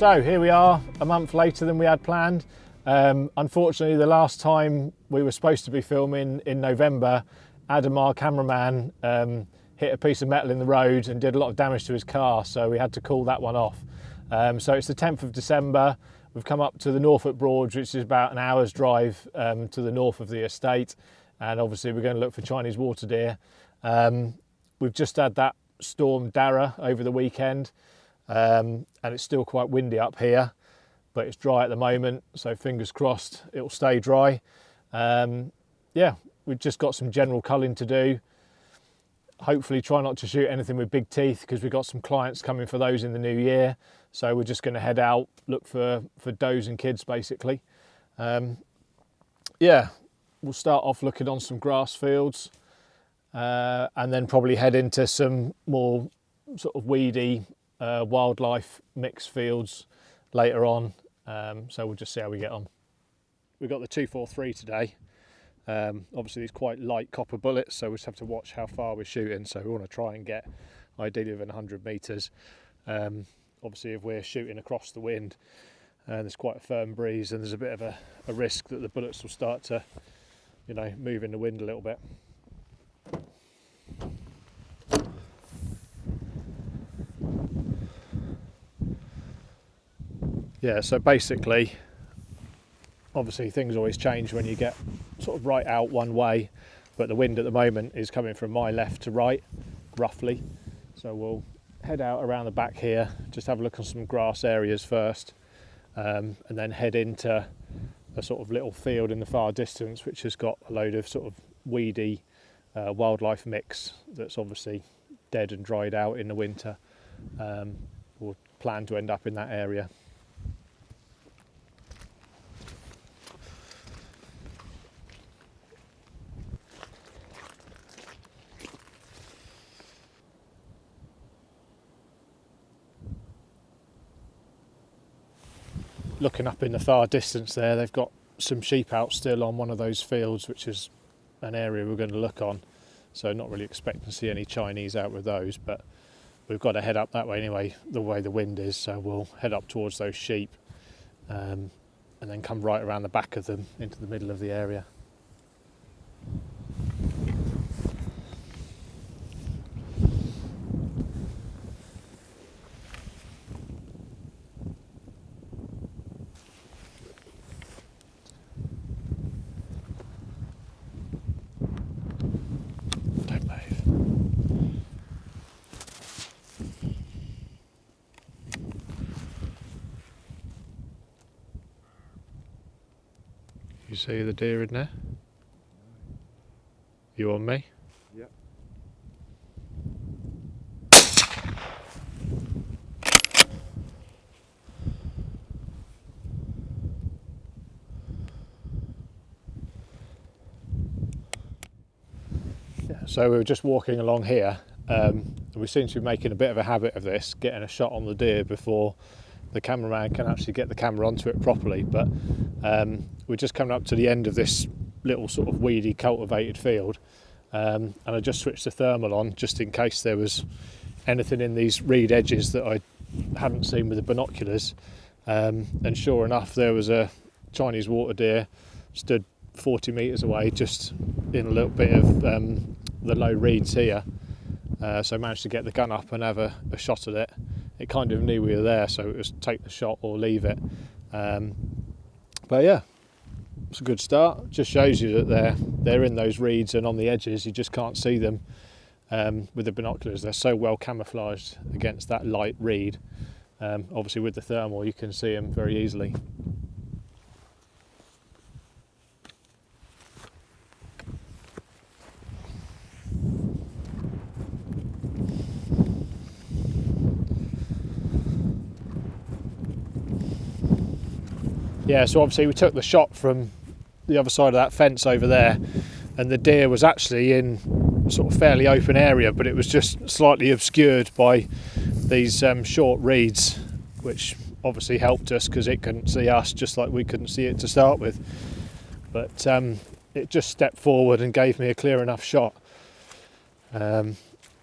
So here we are, a month later than we had planned. Unfortunately, the last time we were supposed to be filming in November, Adam, our cameraman, hit a piece of metal in the road and did a lot of damage to his car, so we had to call that one off. So it's the 10th of December. We've come up to the Norfolk Broads, which is about an hour's drive to the north of the estate, and obviously we're going to look for Chinese water deer. We've just had that storm Dara over the weekend, and it's still quite windy up here, but it's dry at the moment, so fingers crossed it'll stay dry. Yeah, we've just got some general culling to do. Hopefully try not to shoot anything with big teeth, because we've got some clients coming for those in the new year, so we're just going to head out, look for does and kids basically. Yeah, we'll start off looking on some grass fields, and then probably head into some more sort of weedy wildlife mixed fields later on. So we'll just see how we get on. We've got the 243 today. Obviously these quite light copper bullets, so we just have to watch how far we're shooting. So we want to try and get ideally within 100 metres. Obviously if we're shooting across the wind, there's quite a firm breeze, and there's a bit of a risk that the bullets will start to, you know, move in the wind a little bit. Yeah, so basically, obviously things always change when you get sort of right out one way, but the wind at the moment is coming from my left to right, roughly. So we'll head out around the back here, just have a look on some grass areas first, and then head into a sort of little field in the far distance, which has got a load of sort of weedy wildlife mix that's obviously dead and dried out in the winter. We'll plan to end up in that area. Looking up in the far distance there, they've got some sheep out still on one of those fields, which is an area we're going to look on. So not really expecting to see any Chinese out with those, but we've got to head up that way anyway, the way the wind is. So we'll head up towards those sheep, and then come right around the back of them into the middle of the area. You see the deer in there? You on me? Yep. Yeah, so we were just walking along here, and we seem to be making a bit of a habit of this, getting a shot on the deer before the cameraman can actually get the camera onto it properly. But we're just coming up to the end of this little sort of weedy cultivated field, and I just switched the thermal on just in case there was anything in these reed edges that I hadn't seen with the binoculars, and sure enough there was a Chinese water deer stood 40 metres away, just in a little bit of the low reeds here. So I managed to get the gun up and have a shot at it. It kind of knew we were there, so it was take the shot or leave it. But yeah, it's a good start. Just shows you that they're in those reeds and on the edges. You just can't see them with the binoculars. They're so well camouflaged against that light reed. Obviously with the thermal you can see them very easily. Yeah, so obviously we took the shot from the other side of that fence over there, and the deer was actually in sort of fairly open area, but it was just slightly obscured by these short reeds, which obviously helped us because it couldn't see us, just like we couldn't see it to start with. But it just stepped forward and gave me a clear enough shot, and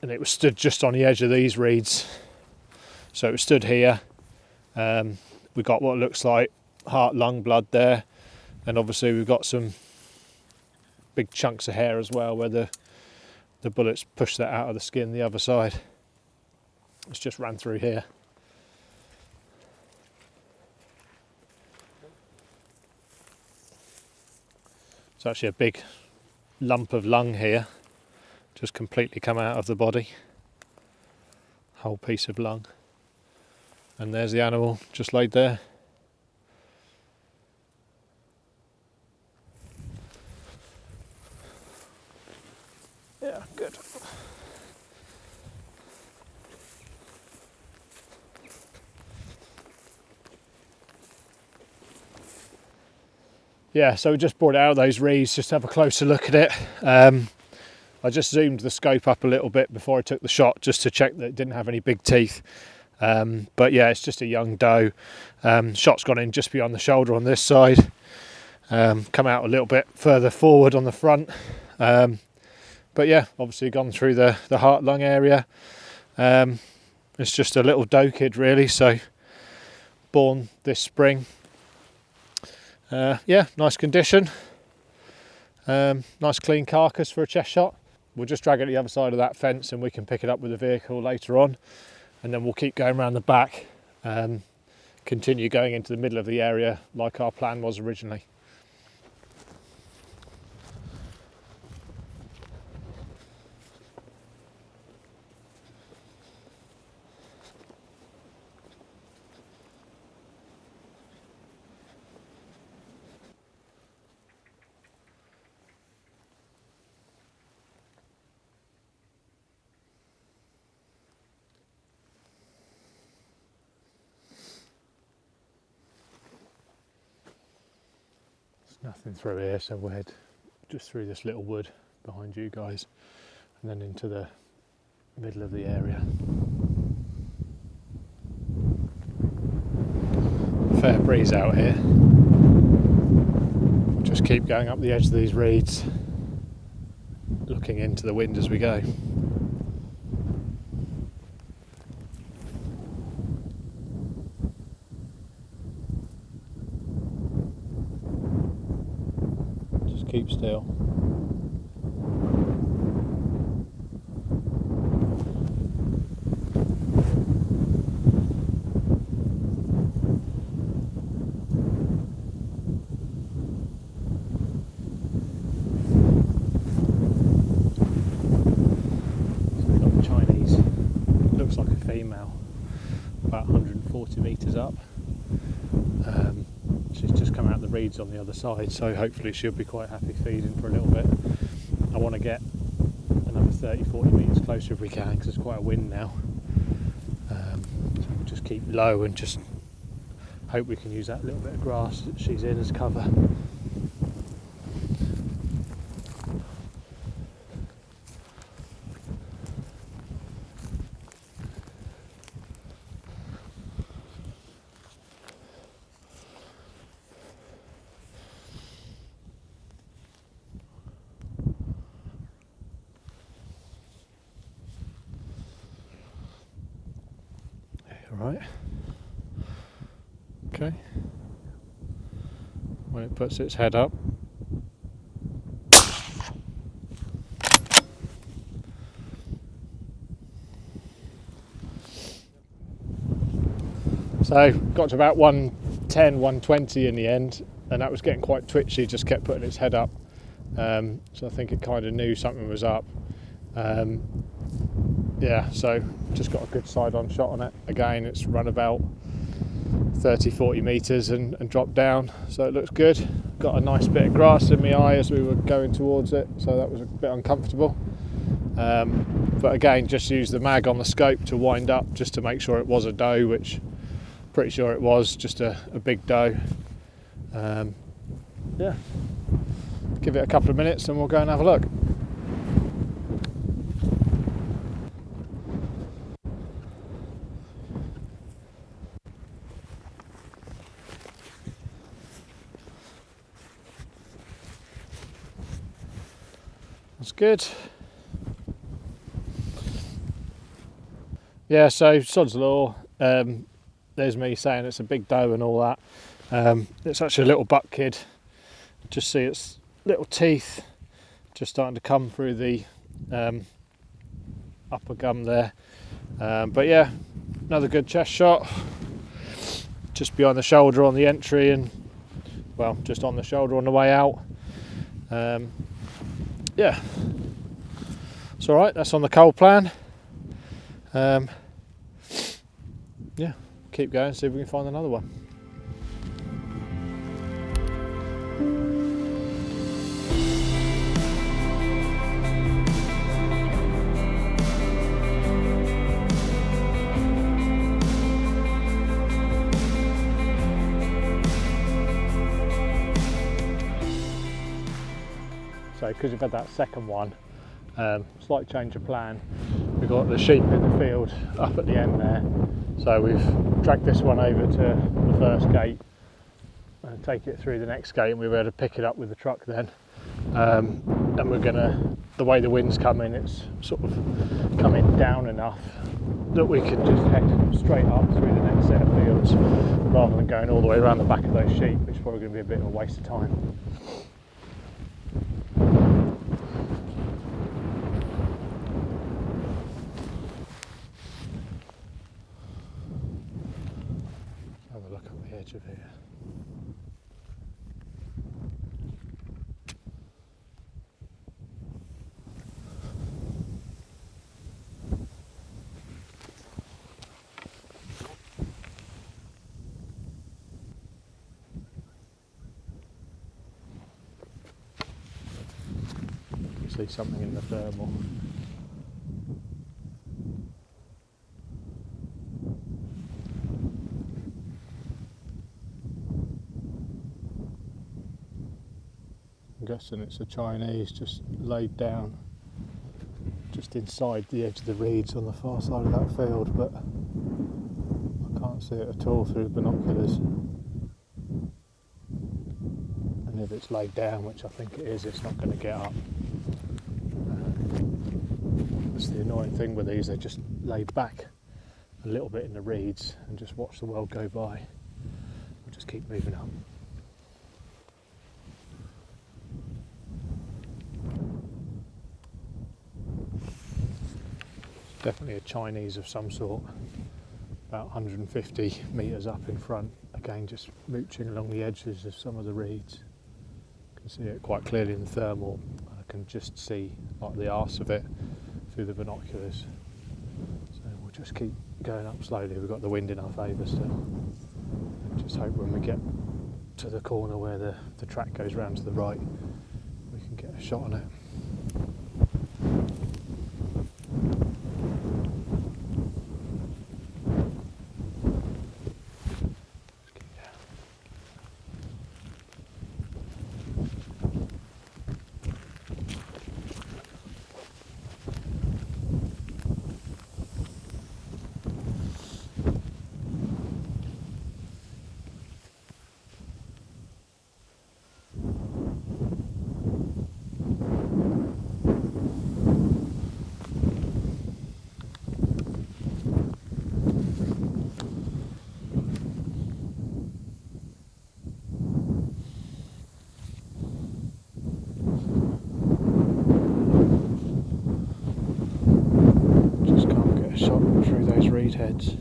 it was stood just on the edge of these reeds. So it was stood here, we've got what looks like heart lung blood there, and obviously we've got some big chunks of hair as well where the bullets pushed that out of the skin the other side. It's just ran through here. It's actually a big lump of lung here, just completely come out of the body. Whole piece of lung. And there's the animal just laid there. Yeah, good. Yeah, so we just brought it out of those reeds just to have a closer look at it. I just zoomed the scope up a little bit before I took the shot just to check that it didn't have any big teeth. But yeah, it's just a young doe. Shot's gone in just beyond the shoulder on this side. Come out a little bit further forward on the front. But yeah, obviously gone through the heart lung area. It's just a little doe kid really, so born this spring. Yeah, nice condition. Nice clean carcass for a chest shot. We'll just drag it to the other side of that fence and we can pick it up with the vehicle later on, and then we'll keep going around the back, continue going into the middle of the area like our plan was originally. Nothing through here, so we'll head just through this little wood behind you guys and then into the middle of the area. Fair breeze out here. We'll just keep going up the edge of these reeds, looking into the wind as we go. Keep still. Little Chinese, looks like a female, about 140 metres up. She's just come out the reeds on the other side, so hopefully she'll be quite happy feeding for a little bit. I want to get another 30-40 metres closer if we can, because there's quite a wind now. So we'll just keep low and just hope we can use that little bit of grass that she's in as cover. Right. Okay. When it puts its head up. So got to about 110, 120 in the end, and that was getting quite twitchy, just kept putting its head up. So I think it kind of knew something was up. Yeah, so just got a good side-on shot on it. Again, it's run about 30-40 metres and dropped down, so it looks good. Got a nice bit of grass in my eye as we were going towards it, so that was a bit uncomfortable. But again, just used the mag on the scope to wind up just to make sure it was a doe, which pretty sure it was, just a big doe. Yeah, give it a couple of minutes and we'll go and have a look. That's good. Yeah, so sod's law. There's there's me saying it's a big doe and all that. It's actually a little buck kid. Just see its little teeth just starting to come through the upper gum there. But yeah, another good chest shot, just behind the shoulder on the entry, and well, just on the shoulder on the way out. Yeah, it's all right. That's on the cull plan. Yeah, keep going, see if we can find another one. So because we've had that second one, slight change of plan. We've got the sheep in the field up at the end there, so we've dragged this one over to the first gate and take it through the next gate, and we'll be able to pick it up with the truck then. And we're gonna, the way the wind's coming, it's sort of coming down enough that we can just head straight up through the next set of fields rather than going all the way around the back of those sheep, which is probably going to be a bit of a waste of time. Have a look at the edge of here. See something in the thermal. I'm guessing it's a Chinese just laid down just inside the edge of the reeds on the far side of that field, but I can't see it at all through the binoculars. And if it's laid down, which I think it is, it's not going to get up. That's the annoying thing with these, they're just laid back a little bit in the reeds and just watch the world go by. We'll just keep moving up. It's definitely a Chinese of some sort, about 150 metres up in front, again just mooching along the edges of some of the reeds. You can see it quite clearly in the thermal. I can just see like the arse of it through the binoculars. So we'll just keep going up slowly. We've got the wind in our favour still. And just hope when we get to the corner where the track goes round to the right, we can get a shot on it. Reed heads.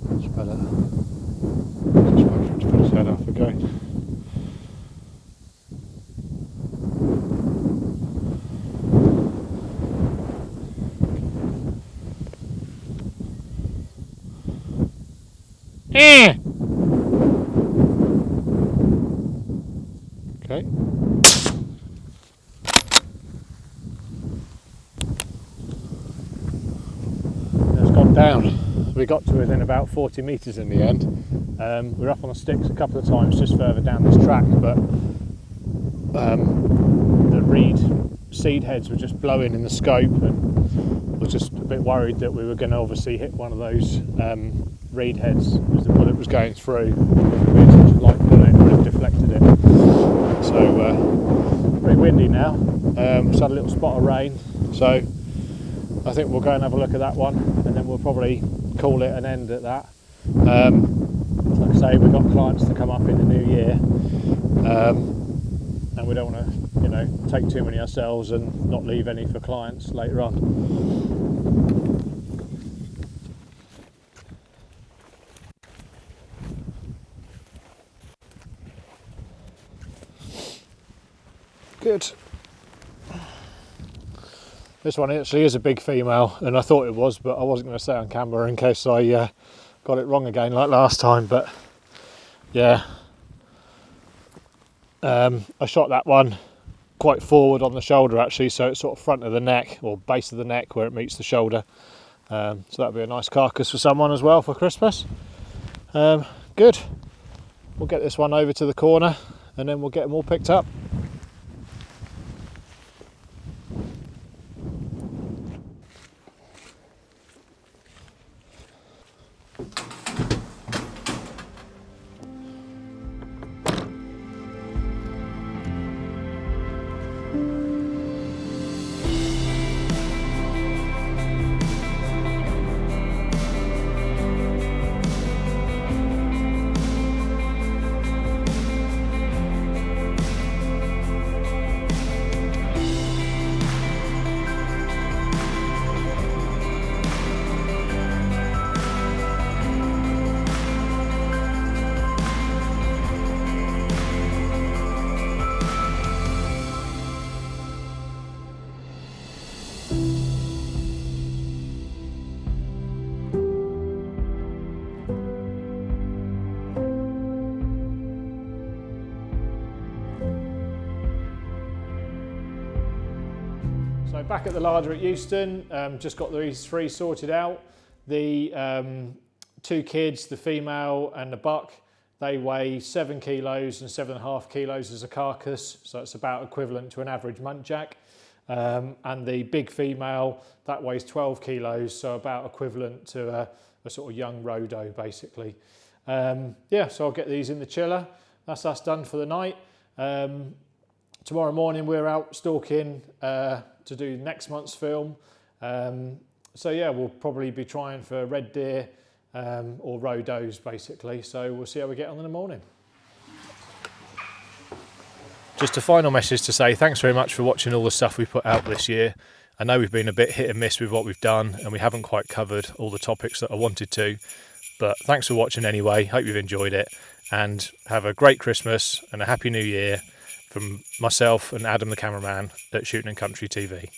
That's better. Just wait for him to put his head up again. Okay. It's gone down. We got to within about 40 metres in the end. We're up on the sticks a couple of times just further down this track, but the reed seed heads were just blowing in the scope and was just a bit worried that we were going to obviously hit one of those reed heads as the bullet was going through. Being such a light bullet, it would have deflected it. So pretty windy now. Just had a little spot of rain, so I think we'll go and have a look at that one, and then we'll probably call it an end at that. Like I say, we've got clients to come up in the new year, and we don't want to, you know, take too many ourselves and not leave any for clients later on. Good. This one actually is a big female, and I thought it was, but I wasn't going to say on camera in case I got it wrong again like last time. But yeah, I shot that one quite forward on the shoulder actually, so it's sort of front of the neck or base of the neck where it meets the shoulder. So that'll be a nice carcass for someone as well for Christmas. Good. We'll get this one over to the corner and then we'll get them all picked up. So back at the larder at Euston, just got these three sorted out. The two kids, the female and the buck, they weigh 7 kilos and 7.5 kilos as a carcass, so it's about equivalent to an average muntjac. And the big female, that weighs 12 kilos, so about equivalent to a sort of young rhodo basically. Yeah, so I'll get these in the chiller. That's us done for the night. Tomorrow morning we're out stalking to do next month's film. So yeah, we'll probably be trying for red deer or rhodos basically. So we'll see how we get on in the morning. Just a final message to say thanks very much for watching all the stuff we put out this year. I know we've been a bit hit and miss with what we've done and we haven't quite covered all the topics that I wanted to, but thanks for watching anyway. Hope you've enjoyed it and have a great Christmas and a happy new year from myself and Adam the cameraman at Shooting and Country TV.